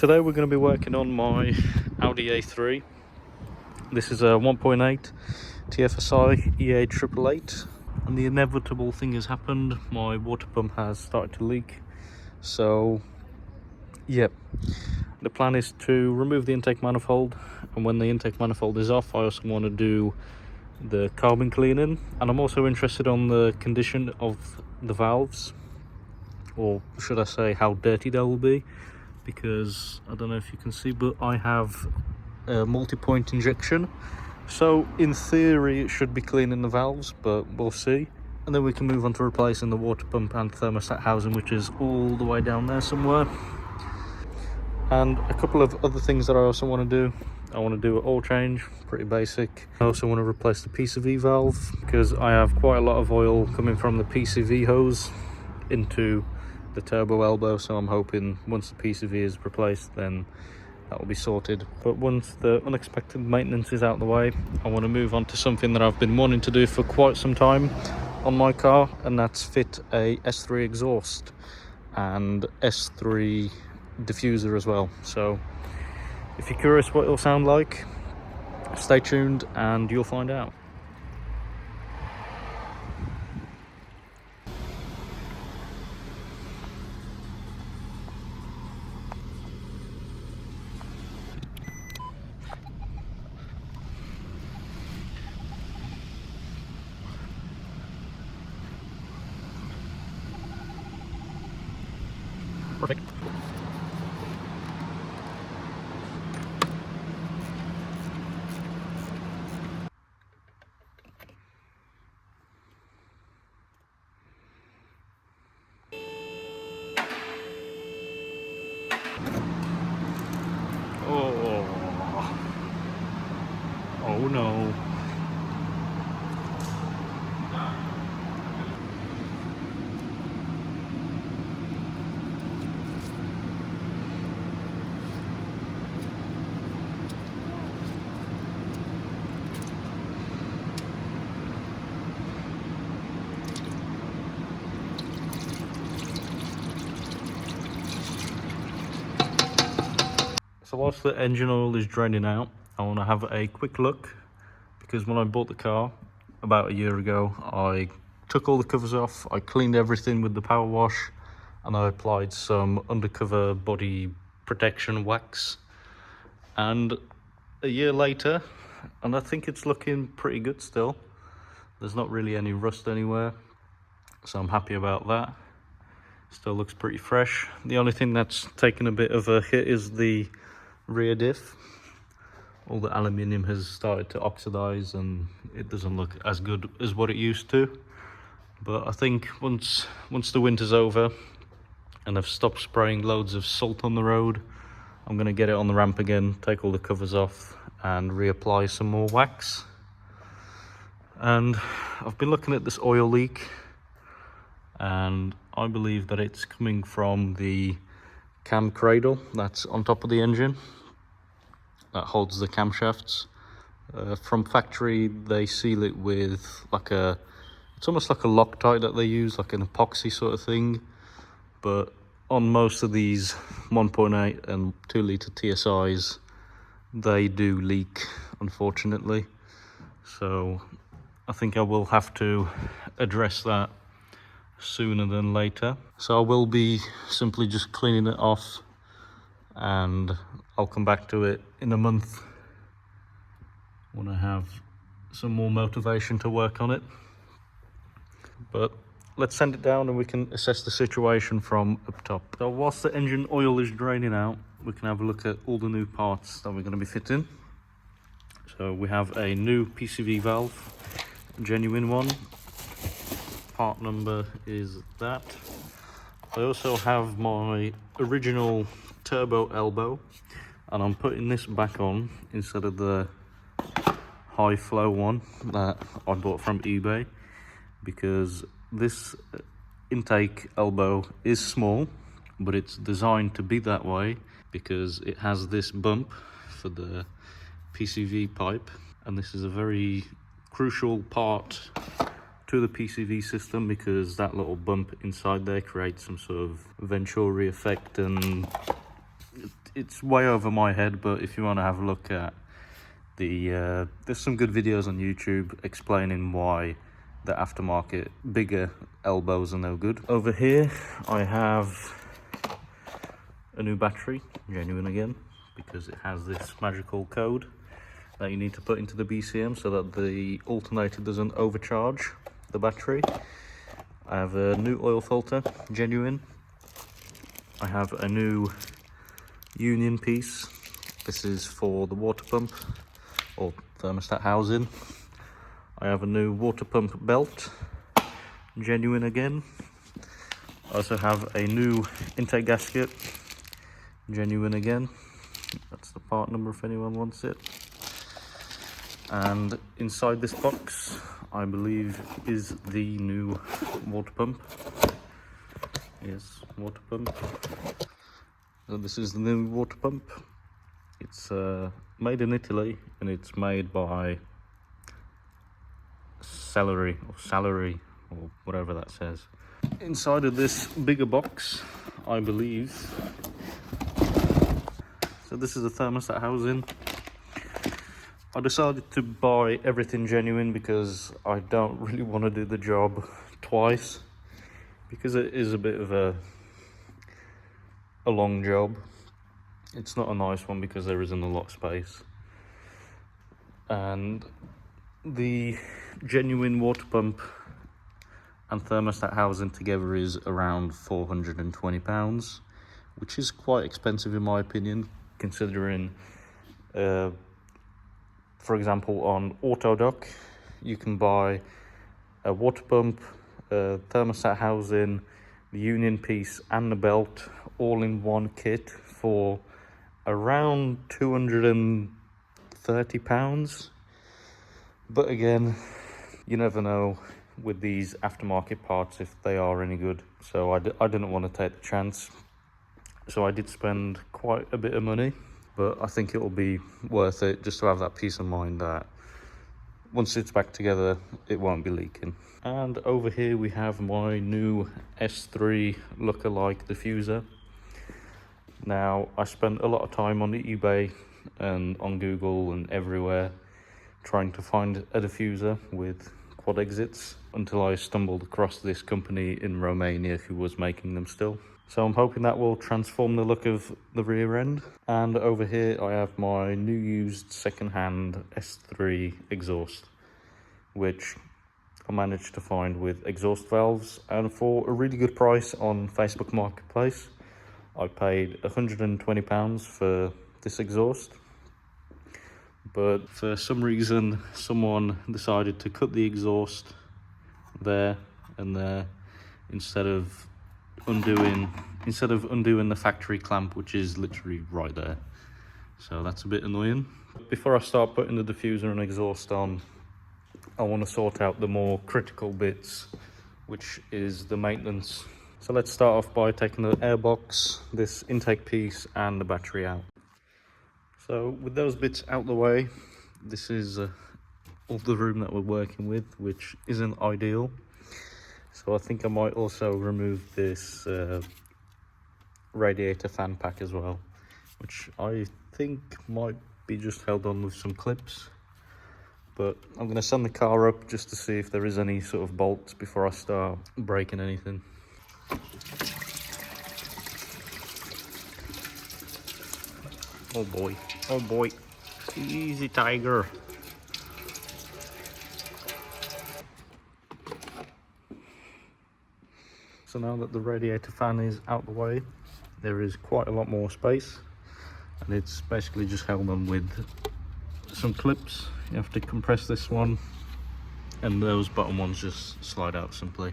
Today we're going to be working on my Audi A3. This is a 1.8 TFSI EA888, and the inevitable thing has happened. My water pump has started to leak. So yep, the plan is to remove the intake manifold, and when the intake manifold is off, I also want to do the carbon cleaning, and I'm also interested on the condition of the valves, or should I say how dirty they will be, because I don't know if you can see, but I have a multi-point injection, so in theory it should be cleaning the valves, but we'll see. And then we can move on to replacing the water pump and thermostat housing, which is all the way down there somewhere. And a couple of other things that I also want to do. I want to do an oil change, pretty basic. I also want to replace the PCV valve, because I have quite a lot of oil coming from the PCV hose into the turbo elbow, so I'm hoping once the PCV is replaced, then that will be sorted. But once the unexpected maintenance is out of the way, I want to move on to something that I've been wanting to do for quite some time on my car, and that's fit a S3 exhaust and S3 diffuser as well. So if you're curious what it'll sound like, stay tuned and you'll find out. Perfect. Oh no. So whilst the engine oil is draining out, I want to have a quick look, because when I bought the car about a year ago, I took all the covers off, I cleaned everything with the power wash, and I applied some undercover body protection wax. And a year later, and I think it's looking pretty good still. There's not really any rust anywhere, so I'm happy about that. Still looks pretty fresh. The only thing that's taken a bit of a hit is the rear diff. All the aluminium has started to oxidize and it doesn't look as good as what it used to. But I think once the winter's over and I've stopped spraying loads of salt on the road, I'm going to get it on the ramp again, take all the covers off and reapply some more wax. And I've been looking at this oil leak, and I believe that it's coming from the cam cradle that's on top of the engine that holds the camshafts. From factory they seal it with like it's almost like a Loctite that they use, like an epoxy sort of thing. But on most of these 1.8 and 2 litre TSIs, they do leak, unfortunately. So I think I will have to address that sooner than later. So I will be simply just cleaning it off, and I'll come back to it in a month when I have some more motivation to work on it. But let's send it down and we can assess the situation from up top. So whilst the engine oil is draining out, we can have a look at all the new parts that we're going to be fitting. So we have a new PCV valve, a genuine one. Part number is that. I also have my original turbo elbow, and I'm putting this back on instead of the high flow one that I bought from eBay, because this intake elbow is small, but it's designed to be that way because it has this bump for the PCV pipe, and this is a very crucial part to the PCV system, because that little bump inside there creates some sort of Venturi effect, and it's way over my head, but if you want to have a look at there's some good videos on YouTube explaining why the aftermarket bigger elbows are no good. Over here I have a new battery, genuine again, because it has this magical code that you need to put into the BCM so that the alternator doesn't overcharge the battery. I have a new oil filter, genuine. I have a new union piece. This is for the water pump or thermostat housing. I have a new water pump belt, genuine again. I also have a new intake gasket, genuine again. That's the part number if anyone wants it. And inside this box, I believe, is the new water pump. Yes, water pump. So this is the new water pump. It's made in Italy, and it's made by Celery, or whatever that says. Inside of this bigger box, I believe, so this is a thermostat housing. I decided to buy everything genuine because I don't really want to do the job twice, because it is a bit of a long job. It's not a nice one because there isn't a lot of space. And the genuine water pump and thermostat housing together is around £420, which is quite expensive in my opinion, considering for example on Autodoc you can buy a water pump, a thermostat housing, the union piece and the belt all in one kit for around £230. But again, you never know with these aftermarket parts if they are any good, so I didn't want to take the chance. So I did spend quite a bit of money, but I think it will be worth it just to have that peace of mind that once it's back together it won't be leaking. And over here we have my new S3 lookalike diffuser. Now, I spent a lot of time on eBay and on Google and everywhere trying to find a diffuser with quad exits until I stumbled across this company in Romania who was making them still. So I'm hoping that will transform the look of the rear end. And over here I have my new used second-hand S3 exhaust, which I managed to find with exhaust valves, and for a really good price on Facebook Marketplace. I paid £120 for this exhaust, but for some reason someone decided to cut the exhaust there and there instead of undoing the factory clamp, which is literally right there. So that's a bit annoying. Before I start putting the diffuser and exhaust on, I want to sort out the more critical bits, which is the maintenance. So let's start off by taking the airbox, this intake piece and the battery out. So with those bits out the way, this is all the room that we're working with, which isn't ideal. So I think I might also remove this radiator fan pack as well, which I think might be just held on with some clips. But I'm going to send the car up just to see if there is any sort of bolts before I start breaking anything. Oh boy, oh boy, easy tiger. So now that the radiator fan is out the way, there is quite a lot more space, and it's basically just held on with some clips. You have to compress this one, and those bottom ones just slide out simply.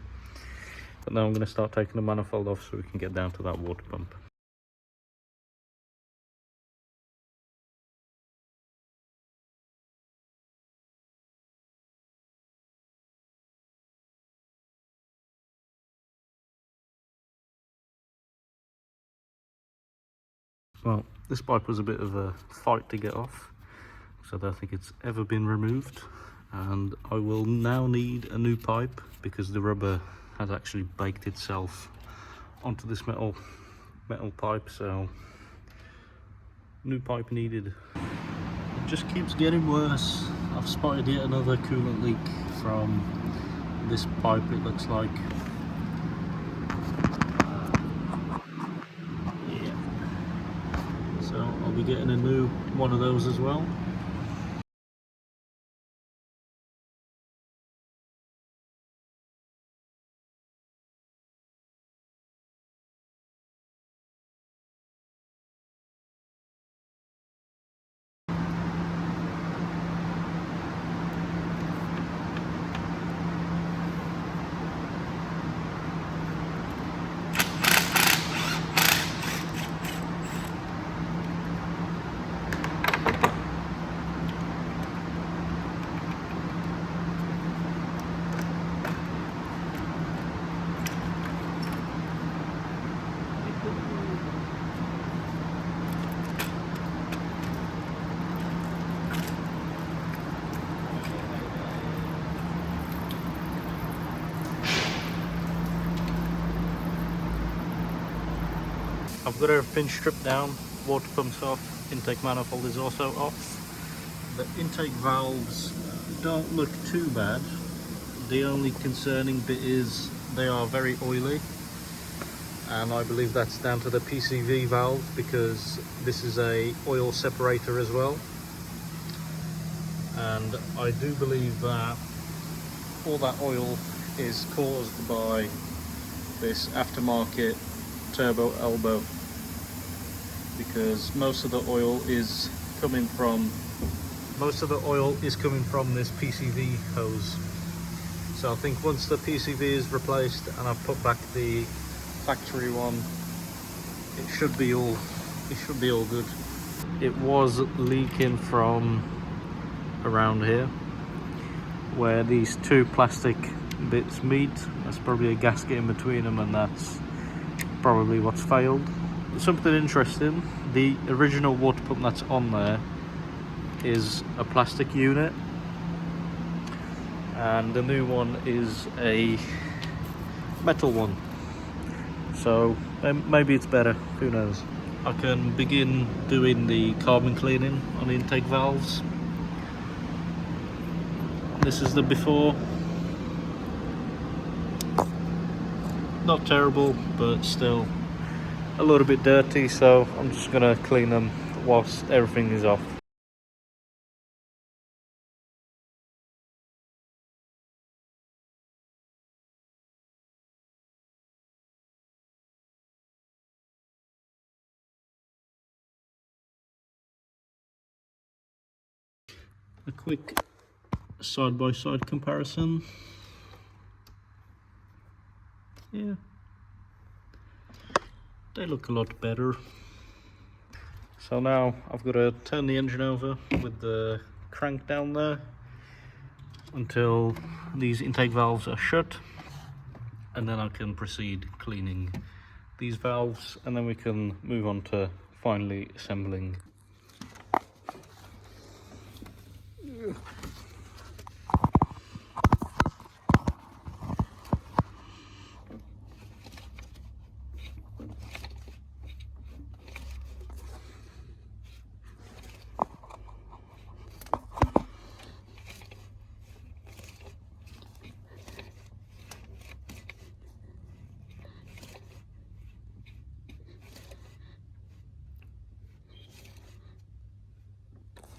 But now I'm going to start taking the manifold off so we can get down to that water pump. Well, this pipe was a bit of a fight to get off, so I don't think it's ever been removed, and I will now need a new pipe because the rubber has actually baked itself onto this metal pipe. So New pipe needed. It just keeps getting worse. I've spotted yet another coolant leak from this pipe, it looks like. Yeah. So I'll be getting a new one of those as well. I've got everything stripped down, water pumps off, intake manifold is also off. The intake valves don't look too bad. The only concerning bit is they are very oily, and I believe that's down to the PCV valve because this is a oil separator as well. And I do believe that all that oil is caused by this aftermarket turbo elbow, because most of the oil is coming from this PCV hose. So I think once the PCV is replaced and I've put back the factory one, it should be all good. It was leaking from around here where these two plastic bits meet. There's probably a gasket in between them, and that's probably what's failed. Something interesting, the original water pump that's on there is a plastic unit, and the new one is a metal one. So maybe it's better, who knows. I can begin doing the carbon cleaning on the intake valves. This is the before. Not terrible, but still a little bit dirty, so I'm just gonna clean them whilst everything is off. A quick side-by-side comparison. Yeah, they look a lot better. So now I've got to turn the engine over with the crank down there until these intake valves are shut, and then I can proceed cleaning these valves, and then we can move on to finally assembling.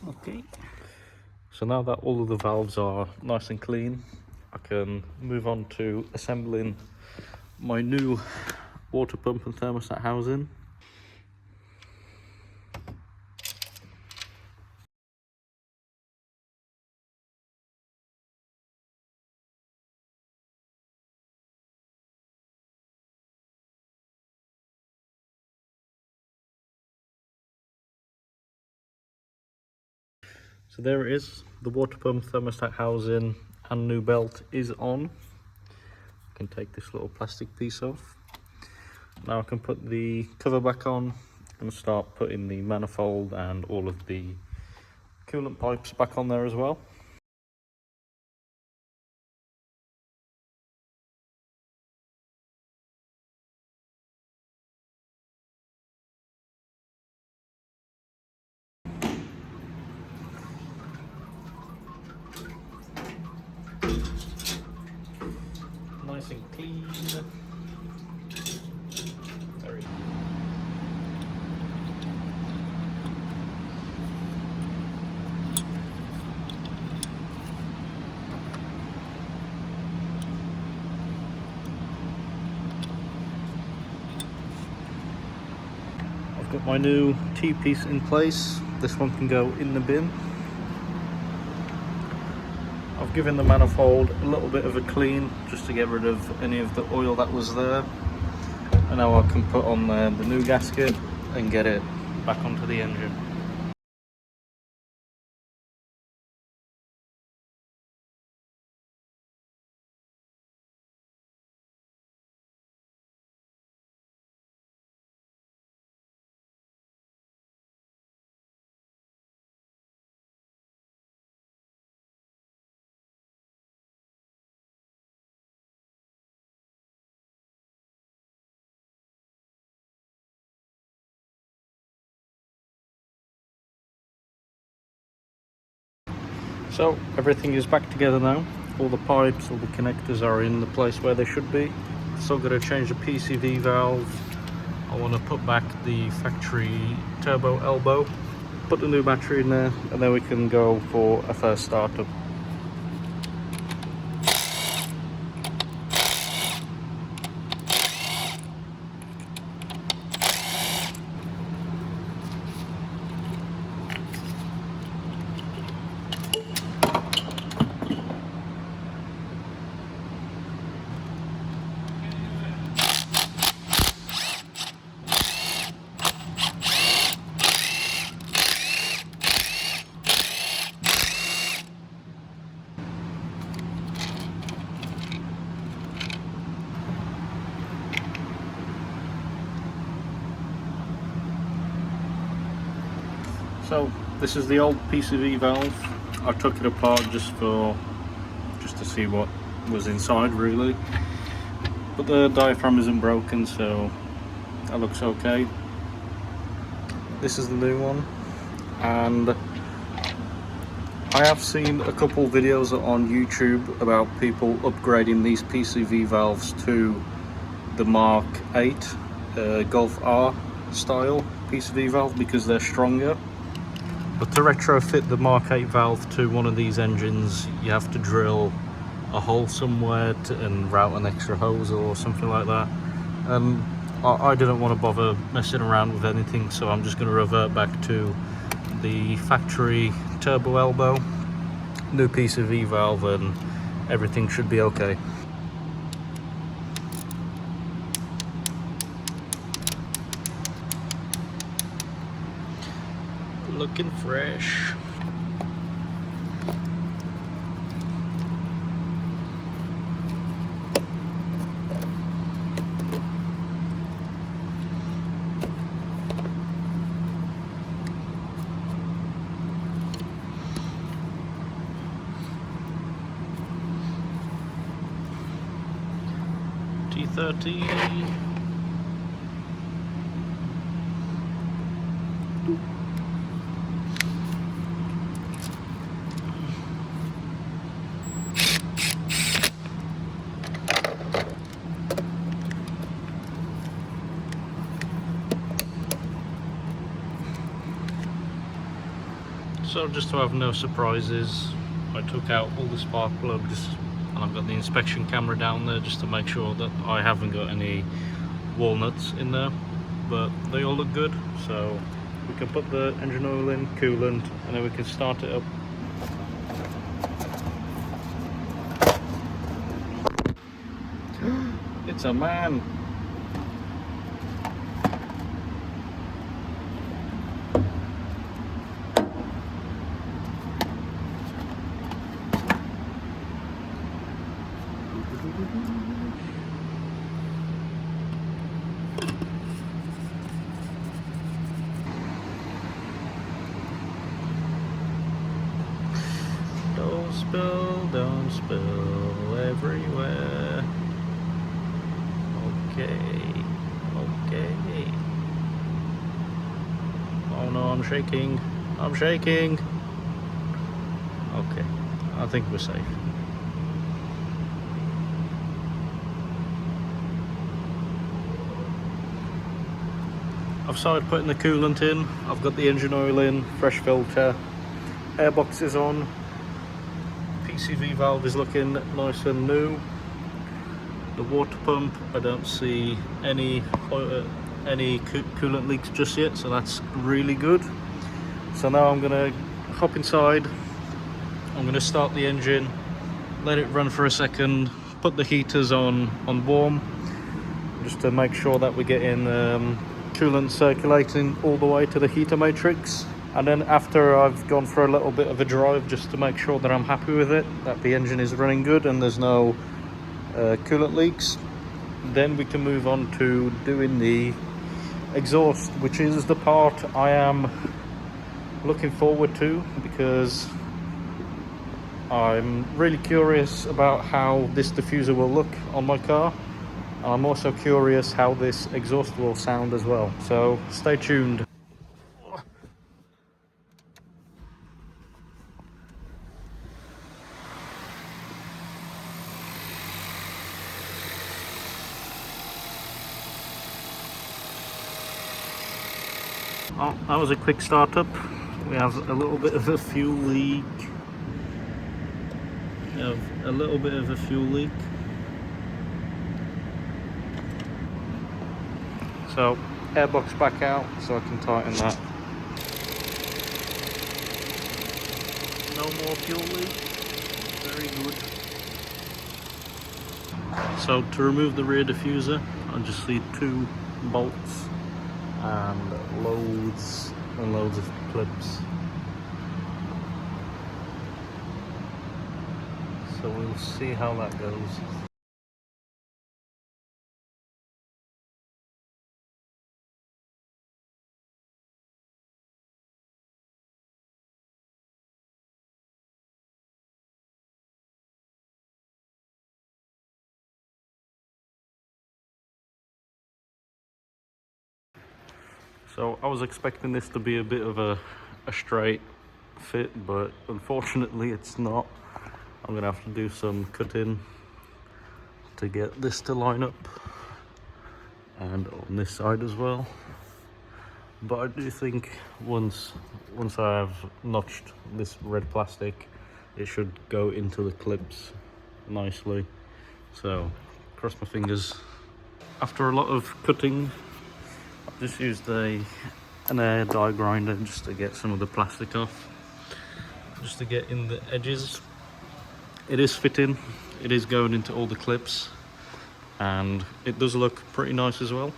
Okay, so now that all of the valves are nice and clean, I can move on to assembling my new water pump and thermostat housing. So there it is, the water pump, thermostat housing and new belt is on. I can take this little plastic piece off. Now I can put the cover back on and start putting the manifold and all of the coolant pipes back on there as well. nice and clean. Very I've got my new T-piece in place. This one can go in the bin. I've given the manifold a little bit of a clean just to get rid of any of the oil that was there. And now I can put on the new gasket and get it back onto the engine. So everything is back together now. All the pipes, all the connectors are in the place where they should be. Still got to change the PCV valve. I want to put back the factory turbo elbow, put the new battery in there, and then we can go for a first startup. So this is the old PCV valve. I took it apart just to see what was inside really. But the diaphragm isn't broken, so that looks okay. This is the new one, and I have seen a couple videos on YouTube about people upgrading these PCV valves to the Mark 8 Golf R style PCV valve because they're stronger. But to retrofit the Mark 8 valve to one of these engines, you have to drill a hole somewhere and route an extra hose or something like that. I didn't want to bother messing around with anything, so I'm just going to revert back to the factory turbo elbow, new PCV valve, and everything should be okay. Looking fresh. T13. So just to have no surprises, I took out all the spark plugs and I've got the inspection camera down there just to make sure that I haven't got any walnuts in there, but they all look good, so we can put the engine oil in, coolant, and then we can start it up. It's a man. Don't spill everywhere. Okay. Oh no, I'm shaking. Okay, I think we're safe. I've started putting the coolant in. I've got the engine oil in, fresh filter, airbox is on, PCV valve is looking nice and new. The water pump, I don't see any coolant leaks just yet, so that's really good. So now I'm gonna hop inside, I'm gonna start the engine, let it run for a second, put the heaters on warm, just to make sure that we're getting coolant circulating all the way to the heater matrix. And then after I've gone for a little bit of a drive, just to make sure that I'm happy with it, that the engine is running good and there's no coolant leaks, then we can move on to doing the exhaust, which is the part I am looking forward to, because I'm really curious about how this diffuser will look on my car, and I'm also curious how this exhaust will sound as well, so stay tuned. Oh, that was a quick startup. We have a little bit of a fuel leak. We have a little bit of a fuel leak. So, airbox back out so I can tighten that. No more fuel leak. Very good. So, to remove the rear diffuser, I just see 2 bolts and loads and loads of clips. So we'll see how that goes. So I was expecting this to be a bit of a straight fit, but unfortunately it's not. I'm gonna have to do some cutting to get this to line up, and on this side as well. But I do think once I have notched this red plastic, it should go into the clips nicely. So cross my fingers. After a lot of cutting, I've just used an air die grinder just to get some of the plastic off, just to get in the edges. It is fitting, it is going into all the clips, and it does look pretty nice as well.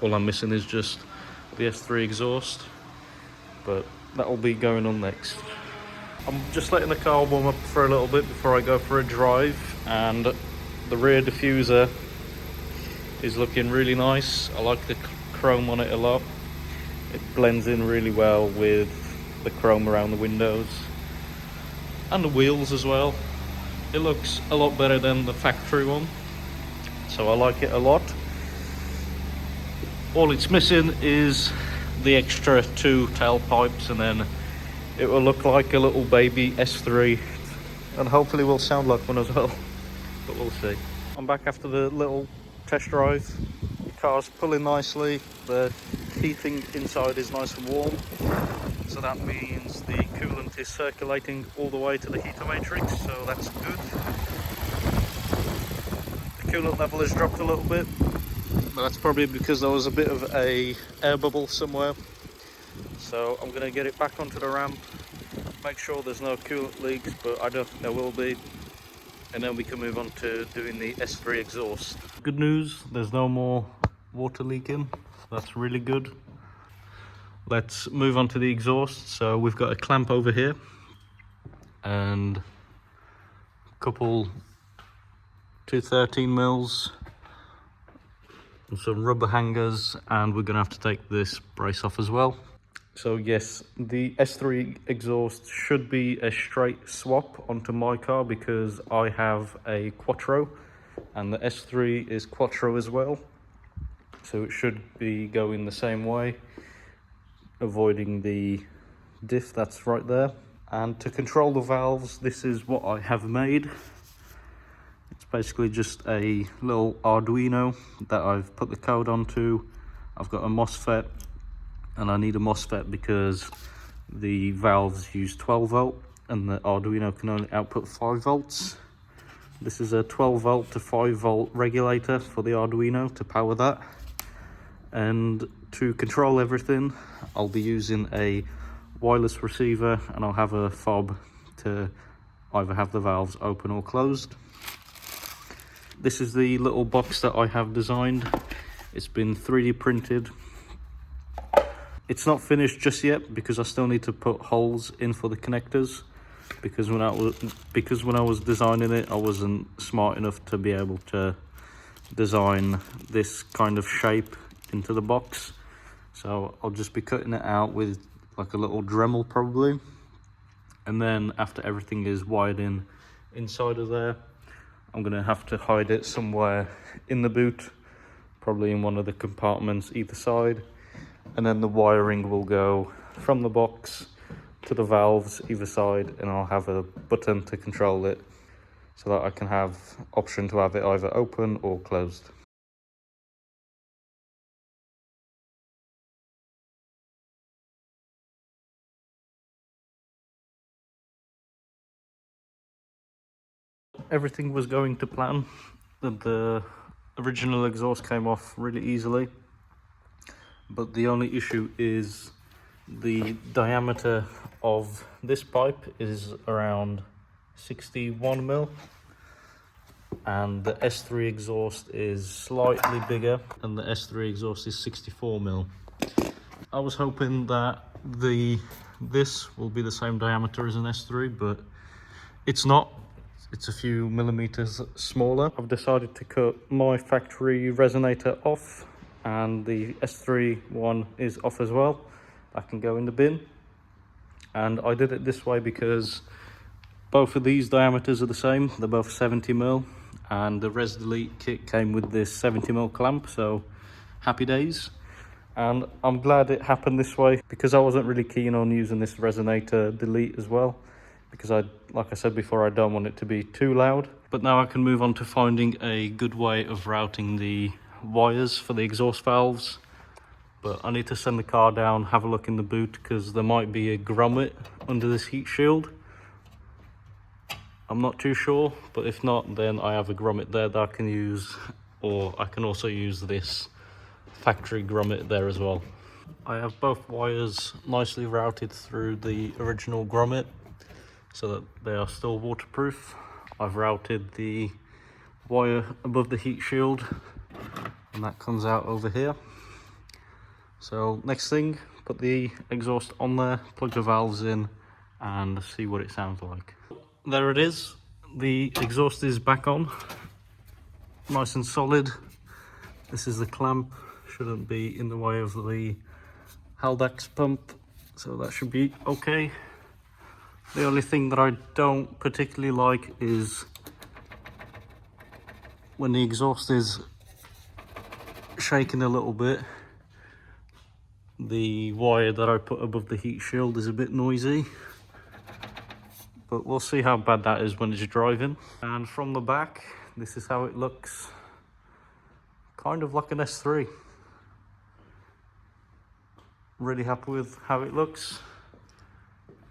All I'm missing is just the S3 exhaust, but that will be going on next. I'm just letting the car warm up for a little bit before I go for a drive, and the rear diffuser is looking really nice. I like the chrome on it a lot. It blends in really well with the chrome around the windows and the wheels as well. It looks a lot better than the factory one, so I like it a lot. All it's missing is the extra 2 tailpipes, and then it will look like a little baby S3, and hopefully will sound like one as well, but we'll see. I'm back after the little test drive. The car's pulling nicely, the heating inside is nice and warm, so that means the coolant is circulating all the way to the heater matrix, so that's good. The coolant level has dropped a little bit, but that's probably because there was a bit of a air bubble somewhere. So I'm going to get it back onto the ramp, make sure there's no coolant leaks, but I don't think there will be, and then we can move on to doing the S3 exhaust. Good news, there's no more water leaking. That's really good. Let's move on to the exhaust. So we've got a clamp over here and a couple 213 mils and some rubber hangers, and we're gonna have to take this brace off as well. So yes, the S3 exhaust should be a straight swap onto my car because I have a Quattro and the S3 is Quattro as well, so it should be going the same way, avoiding the diff that's right there. And to control the valves, this is what I have made. It's basically just a little Arduino that I've put the code onto, I've got a MOSFET, and I need a MOSFET because the valves use 12 volt and the Arduino can only output 5 volts. This is a 12 volt to 5 volt regulator for the Arduino to power that. And to control everything, I'll be using a wireless receiver, and I'll have a fob to either have the valves open or closed. This is the little box that I have designed. It's been 3D printed. It's not finished just yet because I still need to put holes in for the connectors, because when I was designing it, I wasn't smart enough to be able to design this kind of shape into the box. So I'll just be cutting it out with like a little Dremel probably, and then after everything is wired in inside of there, I'm gonna have to hide it somewhere in the boot, probably in one of the compartments either side, and then the wiring will go from the box to the valves either side, and I'll have a button to control it so that I can have option to have it either open or closed. Everything was going to plan. The original exhaust came off really easily, but the only issue is the diameter of this pipe is around 61 mil, and the S3 exhaust is slightly bigger, and the S3 exhaust is 64 mil. I was hoping that this will be the same diameter as an S3, but it's not. It's a few millimeters smaller. I've decided to cut my factory resonator off, and the S3 one is off as well. That can go in the bin. And I did it this way because both of these diameters are the same. They're both 70 mil, and the Res Delete kit came with this 70 mil clamp, so happy days. And I'm glad it happened this way because I wasn't really keen on using this resonator delete as well, because like I said before, I don't want it to be too loud. But now I can move on to finding a good way of routing the wires for the exhaust valves. But I need to send the car down, have a look in the boot, because there might be a grommet under this heat shield. I'm not too sure, but if not, then I have a grommet there that I can use, or I can also use this factory grommet there as well. I have both wires nicely routed through the original grommet so that they are still waterproof. I've routed the wire above the heat shield, and that comes out over here. So next thing, put the exhaust on there, plug the valves in, and see what it sounds like. There it is. The exhaust is back on, nice and solid. This is the clamp, shouldn't be in the way of the Haldax pump, so that should be okay. The only thing that I don't particularly like is when the exhaust is shaking a little bit, the wire that I put above the heat shield is a bit noisy, but we'll see how bad that is when it's driving. And from the back, this is how it looks, kind of like an S3. Really happy with how it looks,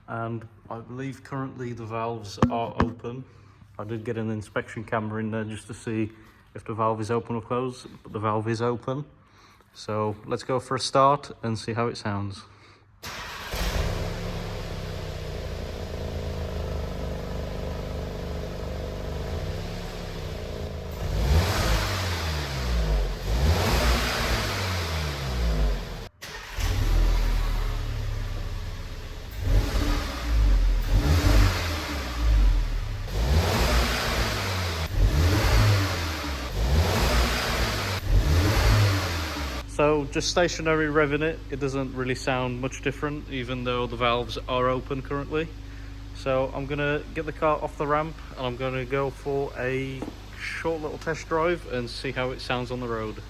and I believe currently the valves are open. I did get an inspection camera in there just to see if the valve is open or closed, but the valve is open. So let's go for a start and see how it sounds. So just stationary revving it, it doesn't really sound much different, even though the valves are open currently. So I'm gonna get the car off the ramp, and I'm gonna go for a short little test drive and see how it sounds on the road.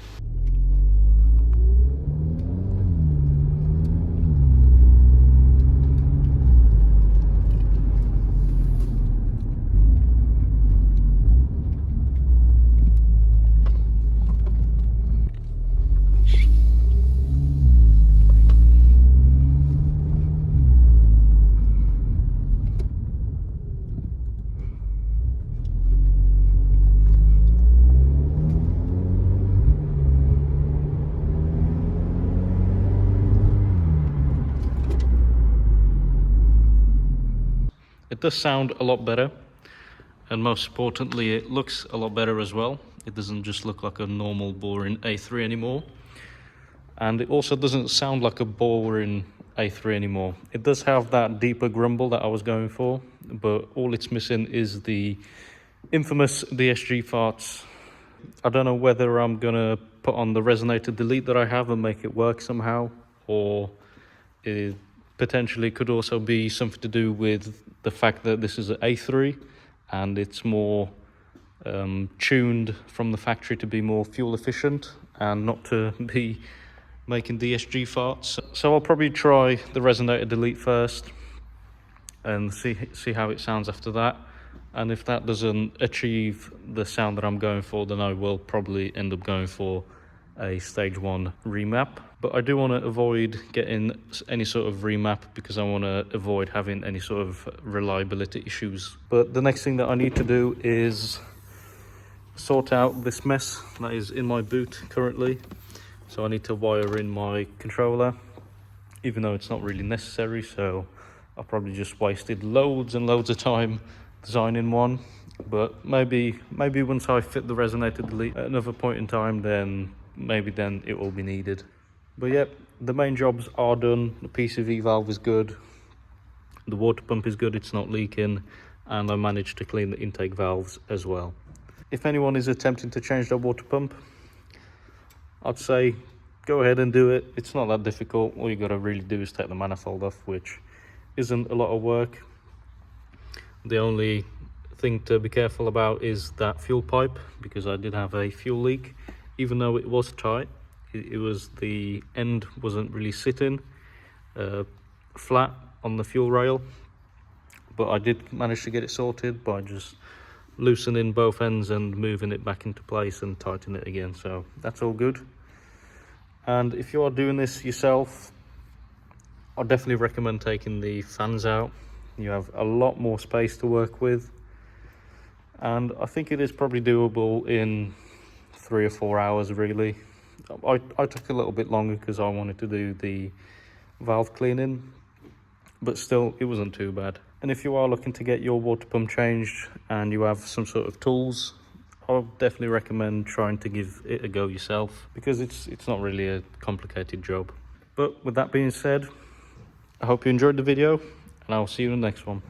does sound a lot better, and most importantly it looks a lot better as well. It doesn't just look like a normal boring A3 anymore, and it also doesn't sound like a boring A3 anymore. It does have that deeper grumble that I was going for, but all it's missing is the infamous DSG farts. I don't know whether I'm gonna put on the resonator delete that I have and make it work somehow, or it potentially could also be something to do with the fact that this is an A3 and it's more tuned from the factory to be more fuel efficient and not to be making DSG farts. So I'll probably try the resonator delete first and see how it sounds after that. And if that doesn't achieve the sound that I'm going for, then I will probably end up going for a stage 1 remap. But I do want to avoid getting any sort of remap because I want to avoid having any sort of reliability issues. But the next thing that I need to do is sort out this mess that is in my boot currently. So I need to wire in my controller, even though it's not really necessary. So I probably just wasted loads and loads of time designing one, but maybe once I fit the resonator delete at another point in time, then maybe then it will be needed. But yeah, the main jobs are done. The PCV valve is good, the water pump is good, it's not leaking, and I managed to clean the intake valves as well. If anyone is attempting to change their water pump, I'd say go ahead and do it. It's not that difficult. All you got to really do is take the manifold off, which isn't a lot of work. The only thing to be careful about is that fuel pipe, because I did have a fuel leak. Even though it was tight, it was, the end wasn't really sitting flat on the fuel rail, but I did manage to get it sorted by just loosening both ends and moving it back into place and tightening it again. So that's all good. And if you are doing this yourself, I definitely recommend taking the fans out. You have a lot more space to work with, and I think it is probably doable in 3 or 4 hours really. I took a little bit longer because I wanted to do the valve cleaning, but still it wasn't too bad. And if you are looking to get your water pump changed and you have some sort of tools, I'll definitely recommend trying to give it a go yourself, because it's not really a complicated job. But with that being said, I hope you enjoyed the video, and I'll see you in the next one.